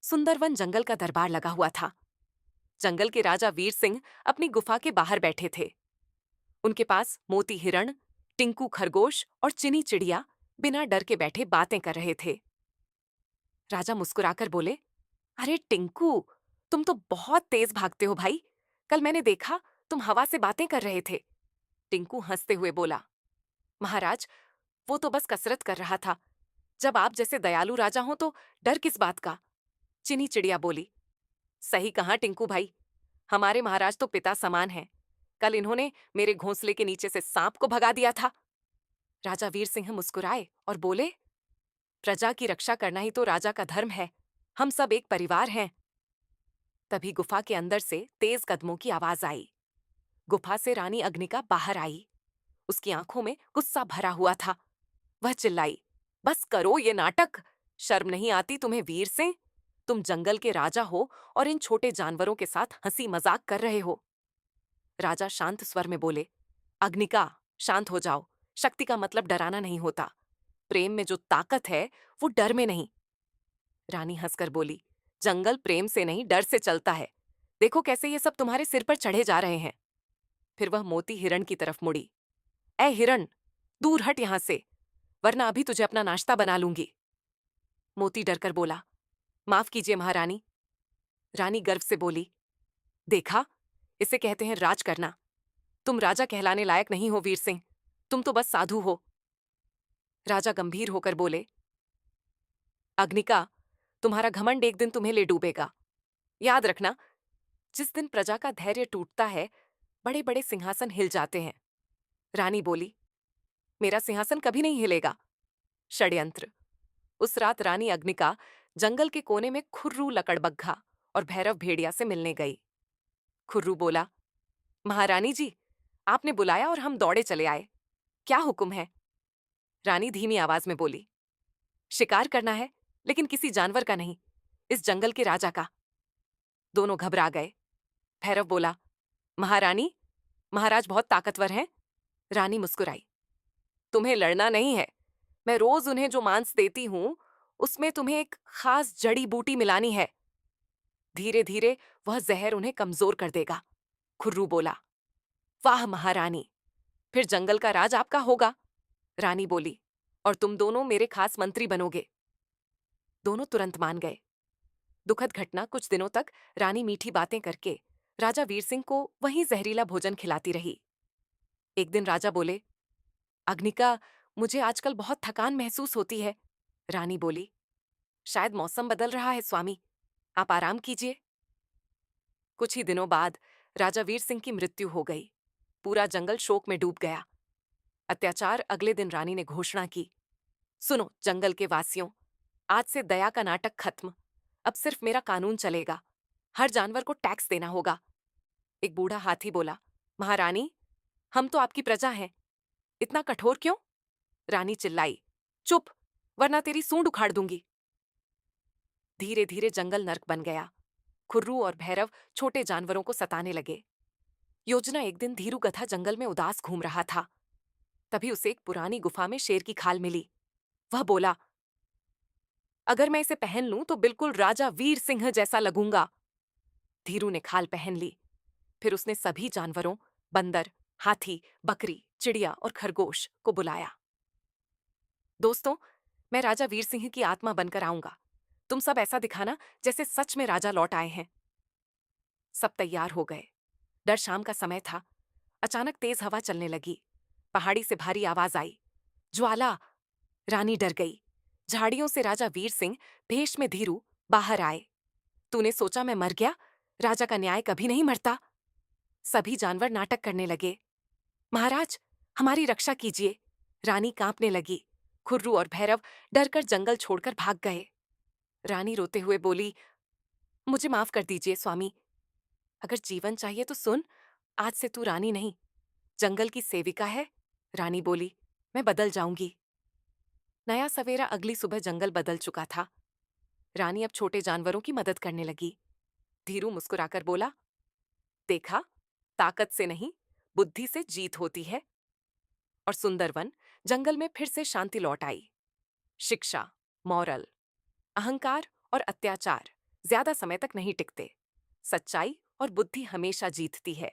सुंदरवन जंगल का दरबार लगा हुआ था। जंगल के राजा वीर सिंह अपनी गुफा के बाहर बैठे थे। उनके पास मोती हिरण, टिंकू खरगोश और चिनी चिड़िया बिना डर के बैठे बातें कर रहे थे। राजा मुस्कुराकर बोले, अरे टिंकू, तुम तो बहुत तेज भागते हो भाई। कल मैंने देखा तुम हवा से बातें कर रहे थे। टिंकू हंसते हुए बोला, महाराज, वो तो बस कसरत कर रहा था। जब आप जैसे दयालु राजा हो तो डर किस बात का। चिनी चिड़िया बोली, सही कहा टिंकू भाई, हमारे महाराज तो पिता समान हैं। कल इन्होंने मेरे घोंसले के नीचे से सांप को भगा दिया था। राजा वीर सिंह मुस्कुराए और बोले, प्रजा की रक्षा करना ही तो राजा का धर्म है। हम सब एक परिवार हैं। तभी गुफा के अंदर से तेज कदमों की आवाज आई। गुफा से रानी अग्निका बाहर आई। उसकी आंखों में गुस्सा भरा हुआ था। वह चिल्लाई, बस करो ये नाटक। शर्म नहीं आती तुम्हें वीर सिंह? तुम जंगल के राजा हो और इन छोटे जानवरों के साथ हंसी मजाक कर रहे हो। राजा शांत स्वर में बोले, अग्निका, शांत हो जाओ। शक्ति का मतलब डराना नहीं होता। प्रेम में जो ताकत है वो डर में नहीं। रानी हंसकर बोली, जंगल प्रेम से नहीं डर से चलता है। देखो कैसे ये सब तुम्हारे सिर पर चढ़े जा रहे हैं। फिर वह मोती हिरण की तरफ मुड़ी। ए हिरण, दूर हट यहां से, वरना अभी तुझे अपना नाश्ता बना लूंगी। मोती डरकर बोला, माफ कीजिए महारानी। रानी गर्व से बोली, देखा, इसे कहते हैं राज करना। तुम राजा कहलाने लायक नहीं हो वीर सिंह, तुम तो बस साधु हो। राजा गंभीर होकर बोले, अग्निका, तुम्हारा घमंड एक दिन तुम्हें ले डूबेगा। याद रखना, जिस दिन प्रजा का धैर्य टूटता है, बड़े बड़े सिंहासन हिल जाते हैं। रानी बोली, मेरा सिंहासन कभी नहीं हिलेगा। षड्यंत्र। उस रात रानी अग्निका जंगल के कोने में खुर्रू लकड़बग्घा और भैरव भेड़िया से मिलने गई। खुर्रू बोला, महारानी जी, आपने बुलाया और हम दौड़े चले आए। क्या हुक्म है? रानी धीमी आवाज में बोली, शिकार करना है, लेकिन किसी जानवर का नहीं, इस जंगल के राजा का। दोनों घबरा गए। भैरव बोला, महारानी, महाराज बहुत ताकतवर हैं। रानी मुस्कुराई, तुम्हें लड़ना नहीं है। मैं रोज उन्हें जो मांस देती हूं, उसमें तुम्हें एक खास जड़ी बूटी मिलानी है। धीरे धीरे वह जहर उन्हें कमजोर कर देगा। खुर्रू बोला, वाह महारानी, फिर जंगल का राज आपका होगा। रानी बोली, और तुम दोनों मेरे खास मंत्री बनोगे। दोनों तुरंत मान गए। दुखद घटना, कुछ दिनों तक रानी मीठी बातें करके राजा वीर सिंह को वहीं जहरीला भोजन खिलाती रही। एक दिन राजा बोले, अग्निका, मुझे आजकल बहुत थकान महसूस होती है। रानी बोली, शायद मौसम बदल रहा है स्वामी, आप आराम कीजिए। कुछ ही दिनों बाद राजा वीर सिंह की मृत्यु हो गई। पूरा जंगल शोक में डूब गया। अत्याचार अगले दिन रानी ने घोषणा की, सुनो जंगल के वासियों, आज से दया का नाटक खत्म। अब सिर्फ मेरा कानून चलेगा। हर जानवर को टैक्स देना होगा। एक बूढ़ा हाथी बोला, महारानी, हम तो आपकी प्रजा हैं, इतना कठोर क्यों? रानी चिल्लाई, चुप, वरना तेरी सूंड उखाड़ दूंगी। धीरे धीरे जंगल नर्क बन गया। खुर्रू और भैरव छोटे जानवरों को सताने लगे। योजना एक दिन धीरू गधा जंगल में उदास घूम रहा था। तभी उसे एक पुरानी गुफा में शेर की खाल मिली। वह बोला, अगर मैं इसे पहन लूं तो बिल्कुल राजा वीर सिंह जैसा लगूंगा। धीरू ने खाल पहन ली। फिर उसने सभी जानवरों, बंदर, हाथी, बकरी, चिड़िया और खरगोश को बुलाया। दोस्तों, मैं राजा वीर सिंह की आत्मा बनकर आऊंगा। तुम सब ऐसा दिखाना जैसे सच में राजा लौट आए हैं। सब तैयार हो गए। डर शाम का समय था। अचानक तेज हवा चलने लगी। पहाड़ी से भारी आवाज आई, ज्वाला। रानी डर गई। झाड़ियों से राजा वीर सिंह भेष में धीरू बाहर आए। तूने सोचा मैं मर गया? राजा का न्याय कभी नहीं मरता। सभी जानवर नाटक करने लगे। महाराज, हमारी रक्षा कीजिए। रानी कांपने लगी। खुर्रू और भैरव डरकर जंगल छोड़कर भाग गए। रानी रोते हुए बोली, मुझे माफ कर दीजिए स्वामी। अगर जीवन चाहिए तो सुन, आज से तू रानी नहीं, जंगल की सेविका है। रानी बोली, मैं बदल जाऊंगी। नया सवेरा अगली सुबह जंगल बदल चुका था। रानी अब छोटे जानवरों की मदद करने लगी। धीरू मुस्कुराकर बोला, देखा, ताकत से नहीं, बुद्धि से जीत होती है। और सुंदरवन जंगल में फिर से शांति लौट आई। शिक्षा, मॉरल, अहंकार और अत्याचार ज्यादा समय तक नहीं टिकते। सच्चाई और बुद्धि हमेशा जीतती है।